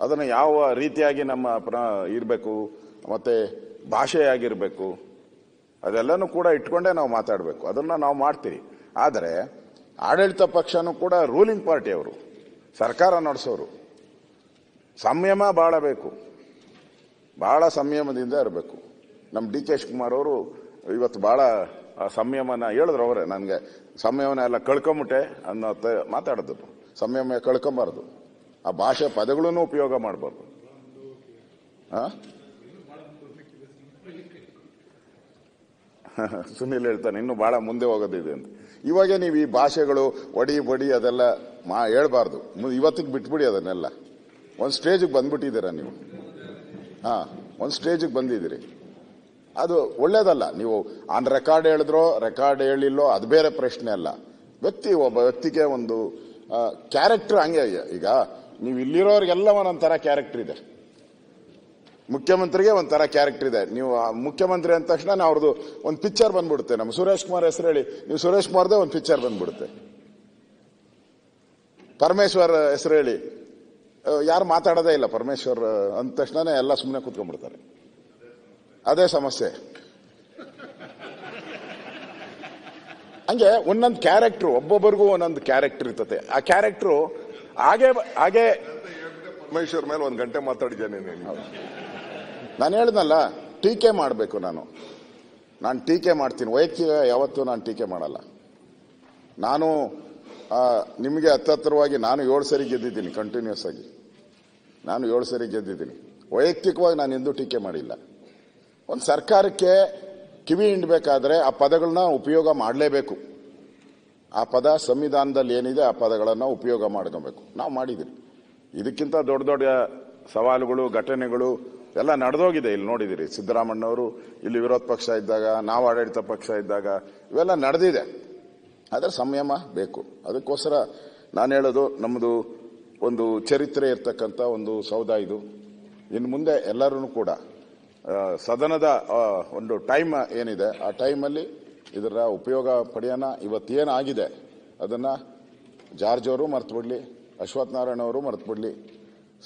ಅದನ್ನು ಯಾವ ರೀತಿಯಾಗಿ ನಮ್ಮ ಇರಬೇಕು, ಮತ್ತೆ ಭಾಷೆಯಾಗಿರಬೇಕು, ಅದೆಲ್ಲನೂ ಕೂಡ ಇಟ್ಕೊಂಡೇ ನಾವು ಮಾತಾಡಬೇಕು. ಅದನ್ನ ನಾವು ಮಾಡ್ತೀವಿ. ಆದರೆ ಆಡಳಿತ ಪಕ್ಷನೂ ಕೂಡ ರೂಲಿಂಗ್ ಪಾರ್ಟಿ, ಅವರು ಸರ್ಕಾರ ನಡೆಸೋರು. ಸಂಯಮ ಬಹಳ ಬೇಕು, ಬಹಳ ಸಂಯಮದಿಂದ ಇರಬೇಕು. ನಮ್ಮ ಡಿ.ಕೆ. ಶಿವಕುಮಾರ್ ಅವರು ಇವತ್ತು ಬಹಳ ಸಂಯಮನ ಹೇಳಿದ್ರು. ಅವರೇ ನನಗೆ ಸಂಯಮನ ಎಲ್ಲ ಕಳ್ಕೊಂಬಿಟ್ಟೆ ಅನ್ನೋ ಮಾತಾಡೋದು. ಸಂಯಮ ಕಳ್ಕೊಂಬಾರ್ದು, ಆ ಭಾಷೆ ಪದಗಳನ್ನು ಉಪಯೋಗ ಮಾಡಬಾರ್ದು. ಸುನಿಲ್ ಹೇಳ್ತಾನೆ ಇನ್ನು ಬಹಳ ಮುಂದೆ ಹೋಗೋದಿದೆ ಅಂತ. ಇವಾಗೇ ನೀವು ಈ ಭಾಷೆಗಳು ಒಡಿ ಬಡಿ ಅದೆಲ್ಲ ಹೇಳ್ಬಾರ್ದು. ಇವತ್ತಿಗೆ ಬಿಟ್ಬಿಡಿ ಅದನ್ನೆಲ್ಲ. ಒಂದು ಸ್ಟೇಜಿಗೆ ಬಂದ್ಬಿಟ್ಟಿದ್ದೀರಾ ನೀವು. ಒಂದು ಸ್ಟೇಜಿಗೆ ಬಂದಿದ್ದೀರಿ. ಅದು ಒಳ್ಳೇದಲ್ಲ. ನೀವು ಆನ್ ರೆಕಾರ್ಡ್ ಹೇಳಿದ್ರೋ ರೆಕಾರ್ಡ್ ಹೇಳಿಲ್ಲೋ ಅದು ಬೇರೆ ಪ್ರಶ್ನೆ ಅಲ್ಲ. ಒಬ್ಬ ವ್ಯಕ್ತಿಗೆ ಒಂದು ಕ್ಯಾರೆಕ್ಟರ್ ಹಂಗೆ. ಈಗ ನೀವು ಇಲ್ಲಿರೋರಿಗೆಲ್ಲ ಒಂದೊಂಥರ ಕ್ಯಾರೆಕ್ಟರ್ ಇದೆ. ಮುಖ್ಯಮಂತ್ರಿಗೆ ಒಂಥರ ಕ್ಯಾರೆಕ್ಟರ್ ಇದೆ. ನೀವು ಮುಖ್ಯಮಂತ್ರಿ ಅಂದ ತಕ್ಷಣ ಅವ್ರದ್ದು ಒಂದು ಪಿಕ್ಚರ್ ಬಂದ್ಬಿಡುತ್ತೆ. ನಮ್ಮ ಸುರೇಶ್ ಕುಮಾರ್ ಹೆಸರು ಹೇಳಿ, ನೀವು ಸುರೇಶ್ ಕುಮಾರ್ದೇ ಒಂದು ಪಿಕ್ಚರ್ ಬಂದ್ಬಿಡುತ್ತೆ. ಪರಮೇಶ್ವರ್ ಹೆಸರು ಹೇಳಿ, ಯಾರು ಮಾತಾಡೋದೇ ಇಲ್ಲ. ಪರಮೇಶ್ವರ್ ಅಂದ ತಕ್ಷಣ ಎಲ್ಲ ಸುಮ್ಮನೆ ಕೂತ್ಕೊಂಡ್ಬಿಡ್ತಾರೆ. ಅದೇ ಸಮಸ್ಯೆ. ಹಂಗೆ ಒಂದೊಂದು ಕ್ಯಾರೆಕ್ಟರ್, ಒಬ್ಬೊಬ್ಬರಿಗೂ ಒಂದೊಂದು ಕ್ಯಾರೆಕ್ಟರ್ ಇರ್ತದೆ. ಆ ಕ್ಯಾರೆಕ್ಟರ್ ಹಾಗೆ ಹಾಗೆ ಪರಮೇಶ್ವರ್ ಮೇಲೆ 1 ಗಂಟೆ ಮಾತಾಡಿದ್ದೇನೆ. ನಾನು ಹೇಳಿದ್ನಲ್ಲ, ಟೀಕೆ ಮಾಡಬೇಕು. ನಾನು ಟೀಕೆ ಮಾಡ್ತೀನಿ. ವೈಯಕ್ತಿಕ ಯಾವತ್ತೂ ನಾನು ಟೀಕೆ ಮಾಡಲ್ಲ. ನಾನು ನಿಮಗೆ ಹತ್ತಿರವಾಗಿ ನಾನು 7 ಸರಿ ಗೆದ್ದಿದ್ದೀನಿ. ಕಂಟಿನ್ಯೂಸ್ ಆಗಿ ನಾನು 7 ಸರಿ ಗೆದ್ದಿದ್ದೀನಿ. ವೈಯಕ್ತಿಕವಾಗಿ ನಾನು ಎಂದೂ ಟೀಕೆ ಮಾಡಿಲ್ಲ. ಒಂದು ಸರ್ಕಾರಕ್ಕೆ ಕಿವಿ ಹಿಂಡಬೇಕಾದ್ರೆ ಆ ಪದಗಳನ್ನ ಉಪಯೋಗ ಮಾಡಲೇಬೇಕು. ಆ ಪದ ಸಂವಿಧಾನದಲ್ಲಿ ಏನಿದೆ ಆ ಪದಗಳನ್ನು ಉಪಯೋಗ ಮಾಡ್ಕೋಬೇಕು. ನಾವು ಮಾಡಿದ್ದೀವಿ. ಇದಕ್ಕಿಂತ ದೊಡ್ಡ ದೊಡ್ಡ ಸವಾಲುಗಳು, ಘಟನೆಗಳು ಎಲ್ಲ ನಡೆದೋಗಿದೆ. ಇಲ್ಲಿ ನೋಡಿದಿರಿ, ಸಿದ್ದರಾಮಣ್ಣವರು ಇಲ್ಲಿ ವಿರೋಧ ಪಕ್ಷ ಇದ್ದಾಗ, ನಾವು ಆಡಳಿತ ಪಕ್ಷ ಇದ್ದಾಗ ಇವೆಲ್ಲ ನಡೆದಿದೆ. ಆದರೆ ಸಂಯಮ ಬೇಕು. ಅದಕ್ಕೋಸ್ಕರ ನಾನು ಹೇಳೋದು, ನಮ್ಮದು ಒಂದು ಚರಿತ್ರೆ ಇರ್ತಕ್ಕಂಥ ಒಂದು ಸೌಧ ಇದು. ಇನ್ನು ಮುಂದೆ ಎಲ್ಲರೂ ಕೂಡ ಸದನದ ಒಂದು ಟೈಮ್ ಏನಿದೆ ಆ ಟೈಮಲ್ಲಿ ಇದರ ಉಪಯೋಗ ಪಡೆಯೋಣ. ಇವತ್ತೇನಾಗಿದೆ ಅದನ್ನು ಜಾರ್ಜ್ ಅವರು ಮರ್ತು ಬಿಡಲಿ, ಅಶ್ವಥ್ ನಾರಾಯಣ ಅವರು ಮರ್ತು ಬಿಡಲಿ.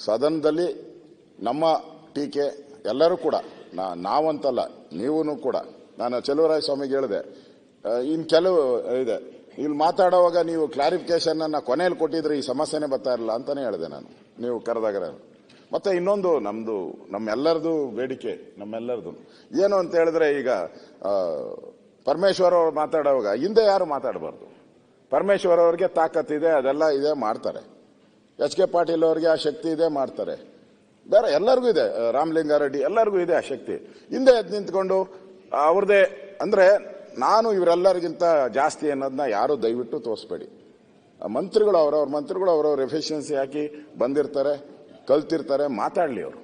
ಸದನದಲ್ಲಿ ನಮ್ಮ ಟೀಕೆ ಎಲ್ಲರೂ ಕೂಡ, ನಾವಂತಲ್ಲ ನೀವೂ ಕೂಡ. ನಾನು ಚೆಲುವರಾಯ ಸ್ವಾಮಿಗೆ ಹೇಳಿದೆ, ಇನ್ನು ಕೆಲವು ಇದೆ ಇಲ್ಲಿ ಮಾತಾಡುವಾಗ ನೀವು ಕ್ಲಾರಿಫಿಕೇಶನ್ ಅನ್ನ ಕೊನೆಯಲ್ಲಿ ಕೊಟ್ಟಿದ್ರೆ ಈ ಸಮಸ್ಯೆನೇ ಬರ್ತಾ ಇರಲಿಲ್ಲ ಅಂತಾನೆ ಹೇಳಿದೆ ನಾನು, ನೀವು ಕರೆದಾಗ. ಮತ್ತೆ ಇನ್ನೊಂದು ನಮ್ಮೆಲ್ಲರದು ಬೇಡಿಕೆ, ನಮ್ಮೆಲ್ಲರದು ಏನು ಅಂತ ಹೇಳಿದ್ರೆ, ಈಗ ಪರಮೇಶ್ವರ್ ಅವರು ಮಾತಾಡುವಾಗ ಹಿಂದೆ ಯಾರು ಮಾತಾಡಬಾರ್ದು. ಪರಮೇಶ್ವರ್ ಅವರಿಗೆ ತಾಕತ್ತಿದೆ, ಅದೆಲ್ಲ ಇದೆ, ಮಾಡ್ತಾರೆ. ಎಚ್.ಕೆ. ಪಾಟೀಲ್ ಅವರಿಗೆ ಆ ಶಕ್ತಿ ಇದೆ, ಮಾಡ್ತಾರೆ. ಬೇರೆ ಎಲ್ಲರಿಗೂ ಇದೆ, ರಾಮಲಿಂಗಾರೆಡ್ಡಿ ಎಲ್ಲರಿಗೂ ಇದೆ ಆ ಶಕ್ತಿ. ಹಿಂದೆ ಎದ್ದು ನಿಂತ್ಕೊಂಡು ಅವ್ರದೇ ಅಂದ್ರೆ ನಾನು ಇವರೆಲ್ಲರಿಗಿಂತ ಜಾಸ್ತಿ ಅನ್ನೋದನ್ನ ಯಾರು ದಯವಿಟ್ಟು ತೋರಿಸ್ಬೇಡಿ. ಮಂತ್ರಿಗಳು ಅವರವ್ರ ಎಫಿಷಿಯನ್ಸಿ ಹಾಕಿ ಬಂದಿರ್ತಾರೆ, ಕಲ್ತಿರ್ತಾರೆ, ಮಾತಾಡಲಿ ಅವರು.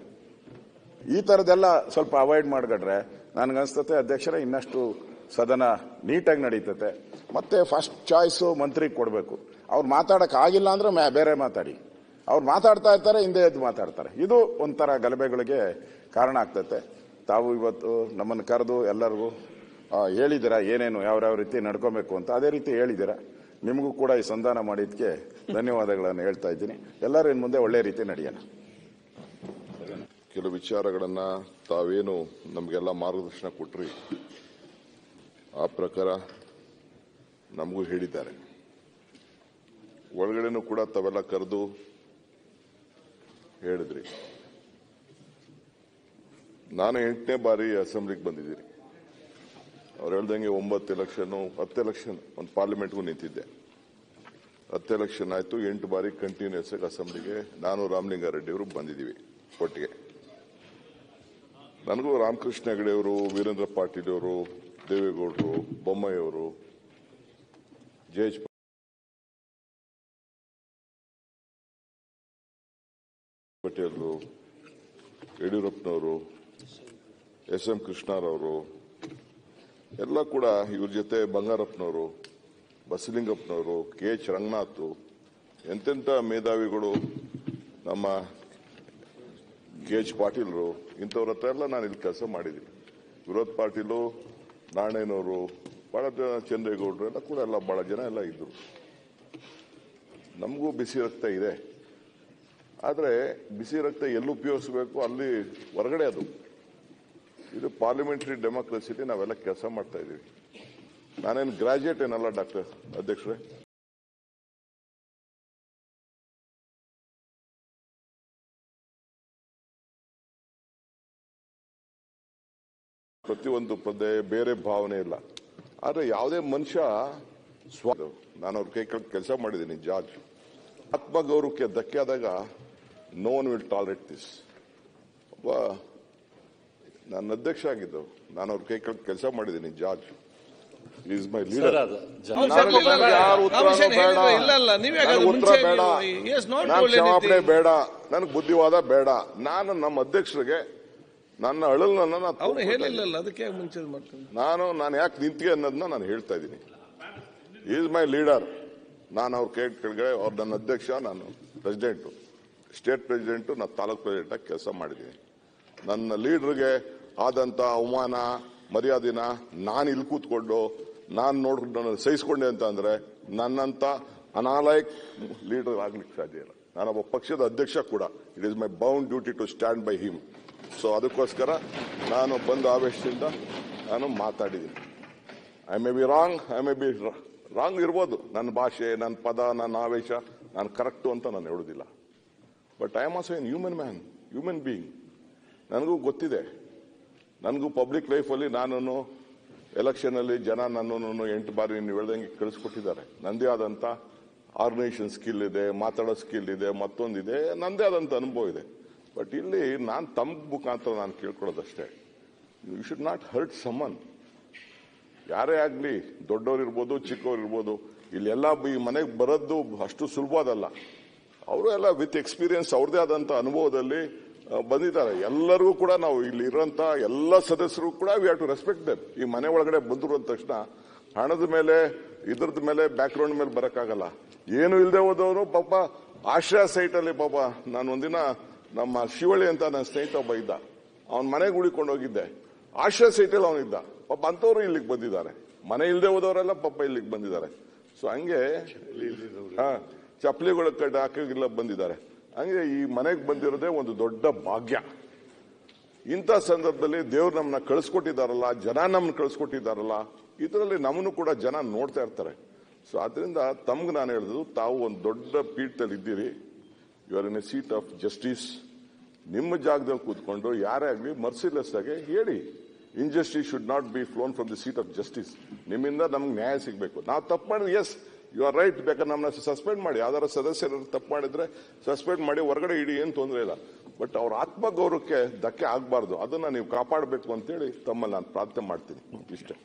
ಈ ಥರದ್ದೆಲ್ಲ ಸ್ವಲ್ಪ ಅವಾಯ್ಡ್ ಮಾಡಿಕೊಂಡ್ರೆ ನನಗನ್ಸ್ತತೆ ಅಧ್ಯಕ್ಷರೇ ಇನ್ನಷ್ಟು ಸದನ ನೀಟಾಗಿ ನಡೀತತೆ. ಮತ್ತೆ ಫಸ್ಟ್ ಚಾಯ್ಸು ಮಂತ್ರಿಗೆ ಕೊಡಬೇಕು. ಅವ್ರು ಮಾತಾಡೋಕ್ಕಾಗಿಲ್ಲ ಅಂದ್ರೆ ಬೇರೆ ಮಾತಾಡಿ. ಅವ್ರು ಮಾತಾಡ್ತಾ ಇರ್ತಾರೆ, ಹಿಂದೆ ಎದ್ದು ಮಾತಾಡ್ತಾರೆ. ಇದು ಒಂಥರ ಗಲಭೆಗಳಿಗೆ ಕಾರಣ ಆಗ್ತತೆ. ತಾವು ಇವತ್ತು ನಮ್ಮನ್ನು ಕರೆದು ಎಲ್ಲರಿಗೂ ಹೇಳಿದ್ದೀರಾ ಏನೇನು ಯಾವ್ಯಾವ ರೀತಿ ನಡ್ಕೋಬೇಕು ಅಂತ. ಅದೇ ರೀತಿ ಹೇಳಿದ್ದೀರಾ. ನಿಮಗೂ ಕೂಡ ಈ ಸಂಧಾನ ಮಾಡಿದ್ದಕ್ಕೆ ಧನ್ಯವಾದಗಳನ್ನು ಹೇಳ್ತಾ ಇದ್ದೀನಿ. ಎಲ್ಲರೂ ಇನ್ನು ಮುಂದೆ ಒಳ್ಳೆ ರೀತಿ ನಡೆಯೋಣ. ಕೆಲವು ವಿಚಾರಗಳನ್ನ ತಾವೇನು ನಮಗೆಲ್ಲ ಮಾರ್ಗದರ್ಶನ ಕೊಟ್ರಿ, ಆ ಪ್ರಕಾರ ನಮಗೂ ಹೇಳಿದ್ದಾರೆ. ಒಳಗಡೆನೂ ಕೂಡ ತಾವೆಲ್ಲ ಕರೆದು ಹೇಳಿದ್ರಿ. ನಾನು 8ನೇ ಬಾರಿ ಅಸೆಂಬ್ಲಿಗೆ ಬಂದಿದ್ದೀನಿ. ಅವ್ರು ಹೇಳ್ದಂಗೆ 9 ಎಲೆಕ್ಷನ್, 10 ಎಲೆಕ್ಷನ್, ಒಂದು ಪಾರ್ಲಿಮೆಂಟ್ಗೂ ನಿಂತಿದ್ದೆ. 10 ಎಲೆಕ್ಷನ್ ಆಯ್ತು. 8 ಬಾರಿ ಕಂಟಿನ್ಯೂಸ್ ಆಗಿ ಅಸೆಂಬ್ಲಿಗೆ ನಾನು ರಾಮಲಿಂಗಾರೆಡ್ಡಿ ಅವರು ಬಂದಿದ್ದೀವಿ ಒಟ್ಟಿಗೆ. ನನಗೂ ರಾಮಕೃಷ್ಣ ಹೆಗಡೆ ಅವರು, ವೀರೇಂದ್ರ ಪಾಟೀಲ್ ಅವರು, ದೇವೇಗೌಡರು, ಬೊಮ್ಮಾಯಿ ಅವರು, ಜೆ.ಎಚ್. ಪಟೇಲ್ರು, ಯಡಿಯೂರಪ್ಪನವರು, ಎಸ್.ಎಂ. ಕೃಷ್ಣರವರು ಎಲ್ಲ ಕೂಡ ಇವ್ರ ಜೊತೆ ಬಂಗಾರಪ್ಪನವರು, ಬಸಲಿಂಗಪ್ಪನವರು, ಕೆ.ಎಚ್. ರಂಗನಾಥ್, ಎಂತೆಂಥ ಮೇಧಾವಿಗಳು, ನಮ್ಮ ಕೆ.ಎಚ್. ಪಾಟೀಲ್ರು, ಇಂಥವ್ರ ಹತ್ರ ಎಲ್ಲ ನಾನು ಇಲ್ಲಿ ಕೆಲಸ ಮಾಡಿದ್ದೀನಿ. ವಿರೋಧ ಪಾಟೀಲು, ನಾಣೇನವರು, ಬಹಳ ಜನ, ಚಂದ್ರೇಗೌಡರು ಎಲ್ಲ ಕೂಡ ಬಹಳ ಜನ ಎಲ್ಲ ಇದ್ರು. ನಮಗೂ ಬಿಸಿ ರಕ್ತ ಇದೆ. ಆದರೆ ಬಿಸಿ ರಕ್ತ ಎಲ್ಲಿ ಉಪಯೋಗಿಸಬೇಕು ಅಲ್ಲಿ ಹೊರಗಡೆ ಅದು. ಇದು ಪಾರ್ಲಿಮೆಂಟರಿ ಡೆಮೋಕ್ರಸಿಲಿ ನಾವೆಲ್ಲ ಕೆಲಸ ಮಾಡ್ತಾ ಇದ್ದೀವಿ. ನಾನೇನು ಗ್ರಾಜ್ಯುಯೇಟ್ ಏನಲ್ಲ ಡಾಕ್ಟರ್ ಅಧ್ಯಕ್ಷರೇ. ಪ್ರತಿಯೊಂದು ಪದೇ ಬೇರೆ ಭಾವನೆ ಇಲ್ಲ. ಆದರೆ ಯಾವುದೇ ಮನುಷ್ಯ ನಾನು ಅವ್ರ ಕೈ ಕೆಲಸ ಮಾಡಿದ್ದೀನಿ ಜಾರ್ಜ್. ಆತ್ಮಗೌರವಕ್ಕೆ ಧಕ್ಕೆ ಆದಾಗ no one will tolerate this. ಒಬ್ಬ ನನ್ನ ಅಧ್ಯಕ್ಷ ಆಗಿದ್ದು, ನಾನು ಅವ್ರ ಕೈ ಕೆಲಸ ಮಾಡಿದ್ದೀನಿ ಜಾರ್ಜ್. Is my leader. ಯಾರು ಉತ್ತರ ಬೇಡ, ನಾನು ಕ್ಷಮಾಪಣೆ ಬೇಡ, ನನಗೆ ಬುದ್ಧಿವಾದ ಬೇಡ. ನಾನು ನಮ್ಮ ಅಧ್ಯಕ್ಷರಿಗೆ ನನ್ನ ಅಳಲನ್ನ ನಾನು ಯಾಕೆ ನಿಂತಿಗೆ ಅನ್ನೋದನ್ನ ನಾನು ಹೇಳ್ತಾ ಇದ್ದೀನಿ. Is my leader. ನಾನು ಅವ್ರ ಕೈ ಕೆಳಗಡೆ ಅವ್ರು ನನ್ನ ಅಧ್ಯಕ್ಷ, ನಾನು ಪ್ರೆಸಿಡೆಂಟು, ಸ್ಟೇಟ್ ಪ್ರೆಸಿಡೆಂಟು, ನಾನು ತಾಲೂಕ್ ಪ್ರೆಸಿಡೆಂಟ್ ಆಗಿ ಕೆಲಸ ಮಾಡಿದ್ದೀನಿ. ನನ್ನ ಲೀಡರ್ಗೆ ಆದಂತ ಅವಮಾನ ಮರ್ಯಾದಿನ ನಾನು ಇಲ್ಲಿ ಕೂತ್ಕೊಂಡು ನಾನು ಸಹಿಸಿಕೊಂಡೆ ಅಂತ ಅಂದ್ರೆ ನನ್ನಂತ ಅನಾಲಯಕ್ ಲೀಡರ್ ಆಗ್ಲಿಕ್ಕೆ ಸಾಧ್ಯ ಇಲ್ಲ. ನಾನೊಬ್ಬ ಪಕ್ಷದ ಅಧ್ಯಕ್ಷ ಕೂಡ. It is my bound duty to stand by him. So ಅದಕ್ಕೋಸ್ಕರ ನಾನು ಬಂದ ಆವೇಶದಿಂದ ನಾನು ಮಾತಾಡಿದ್ದೀನಿ. ಐ ಮೇ ಬಿ ರಾಂಗ್ ಇರ್ಬೋದು. ನನ್ನ ಭಾಷೆ, ನನ್ನ ಪದ, ನನ್ನ ಆವೇಶ ನಾನು ಕರೆಕ್ಟು ಅಂತ ನಾನು ಹೇಳೋದಿಲ್ಲ. But I am also N human man, human being. ನನಗೂ ಗೊತ್ತಿದೆ. ನನಗೂ ಪಬ್ಲಿಕ್ ಲೈಫಲ್ಲಿ ನಾನು ಎಲೆಕ್ಷನಲ್ಲಿ ಜನ ನನ್ನನ್ನು 8 ಬಾರಿ ನೀವು ಹೇಳ್ದಂಗೆ ಕಳಿಸ್ಕೊಟ್ಟಿದ್ದಾರೆ. ನಂದೇ ಆದಂಥ ಆರ್ಗನೈಸೇಷನ್ ಸ್ಕಿಲ್ ಇದೆ, ಮಾತಾಡೋ ಸ್ಕಿಲ್ ಇದೆ, ಮತ್ತೊಂದಿದೆ, ನಂದೇ ಆದಂಥ ಅನುಭವ ಇದೆ. ಬಟ್ ಇಲ್ಲಿ ನಾನು ತಮ್ಮ ಮುಖಾಂತರ ನಾನು ಕೇಳ್ಕೊಳ್ಳೋದಷ್ಟೇ, you should not hurt someone. ಯಾರೇ ಆಗಲಿ, ದೊಡ್ಡವರಿರ್ಬೋದು, ಚಿಕ್ಕವರಿರ್ಬೋದು, ಇಲ್ಲೆಲ್ಲ ಈ ಮನೆಗೆ ಬರೋದು ಅಷ್ಟು ಸುಲಭವಾದಲ್ಲ. ಅವರು ಎಲ್ಲ ವಿತ್ ಎಕ್ಸ್ಪೀರಿಯನ್ಸ್ ಅವ್ರದೇ ಆದಂಥ ಅನುಭವದಲ್ಲಿ ಬಂದಿದ್ದಾರೆ. ಎಲ್ಲರಿಗೂ ಕೂಡ ನಾವು ಇಲ್ಲಿ ಇರೋಂಥ ಎಲ್ಲ ಸದಸ್ಯರು ಕೂಡ we have to respect them. ಈ ಮನೆ ಒಳಗಡೆ ಬಂದ್ರು ಅಂದ ತಕ್ಷಣ ಹಣದ ಮೇಲೆ, ಇದ್ರದ ಮೇಲೆ, ಬ್ಯಾಕ್ಗ್ರೌಂಡ್ ಮೇಲೆ ಬರೋಕ್ಕಾಗಲ್ಲ. ಏನು ಇಲ್ಲದೆ ಹೋದವನು ಪಾಪ ಆಶ್ರಯ ಸೈಟಲ್ಲಿ ಪಾಪ ನಾನು ಒಂದಿನ ನಮ್ಮ ಶಿವಳ್ಳಿ ಅಂತ ನನ್ನ ಸ್ನೇಹಿತ ಒಬ್ಬ ಇದ್ದ, ಅವನ ಮನೆಗೆ ಉಳಿಕೊಂಡು ಹೋಗಿದ್ದೆ. ಆಶ್ರಯ ಸೈಟಲ್ಲಿ ಅವನಿದ್ದ. ಪಾಪ ಅಂಥವ್ರು ಇಲ್ಲಿಗೆ ಬಂದಿದ್ದಾರೆ. ಮನೆ ಇಲ್ಲದೆ ಹೋದವರೆಲ್ಲ ಪಾಪ ಇಲ್ಲಿಗೆ ಬಂದಿದ್ದಾರೆ. ಸೊ ಹಂಗೆ ಚಪ್ಪಲಿಗಳ ಕಡೆ ಹಾಕಿಲ್ಲ ಬಂದಿದ್ದಾರೆ. ಹಂಗೆ ಈ ಮನೆಗೆ ಬಂದಿರೋದೇ ಒಂದು ದೊಡ್ಡ ಭಾಗ್ಯ. ಇಂಥ ಸಂದರ್ಭದಲ್ಲಿ ದೇವ್ರು ನಮ್ಮನ್ನ ಕಳಿಸ್ಕೊಟ್ಟಿದ್ದಾರಲ್ಲ, ಜನ ನಮ್ಮನ್ನ ಕಳಿಸ್ಕೊಟ್ಟಿದ್ದಾರಲ್ಲ, ಇದರಲ್ಲಿ ನಮ್ಮನ್ನು ಕೂಡ ಜನ ನೋಡ್ತಾ ಇರ್ತಾರೆ. ಸೊ ಆದ್ರಿಂದ ತಮ್ಗೆ ನಾನು ಹೇಳಿದ್ರು, ತಾವು ಒಂದು ದೊಡ್ಡ ಪೀಠದಲ್ಲಿ ಇದ್ದೀರಿ. You are in a seat of justice. ನಿಮ್ಮ ಜಾಗದಲ್ಲಿ ಕೂತ್ಕೊಂಡು ಯಾರೇ ಆಗಲಿ ಮರ್ಸಿಲೆಸ್ ಆಗಿ ಹೇಳಿ. Injustice should not be flown from the seat of justice. ನಿಮ್ಮಿಂದ ನಮ್ಗೆ ನ್ಯಾಯ ಸಿಗಬೇಕು. ನಾವು ತಪ್ಪು ಮಾಡಿದ್ರೆ ಎಸ್ ಯು ಆರ್ ರೈಟ್, ಬೇಕಾದ್ರೆ ನಮ್ಮನ್ನ ಸಸ್ಪೆಂಡ್ ಮಾಡಿ. ಯಾವ್ದಾರ ಸದಸ್ಯರು ತಪ್ಪು ಮಾಡಿದ್ರೆ ಸಸ್ಪೆಂಡ್ ಮಾಡಿ, ಹೊರಗಡೆ ಇಡಿ, ಏನು ತೊಂದರೆ ಇಲ್ಲ. ಬಟ್ ಅವ್ರ ಆತ್ಮಗೌರವಕ್ಕೆ ಧಕ್ಕೆ ಆಗಬಾರ್ದು. ಅದನ್ನ ನೀವು ಕಾಪಾಡಬೇಕು ಅಂತೇಳಿ ತಮ್ಮಲ್ಲಿ ನಾನು ಪ್ರಾರ್ಥನೆ ಮಾಡ್ತೀನಿ. ಇಷ್ಟೇ.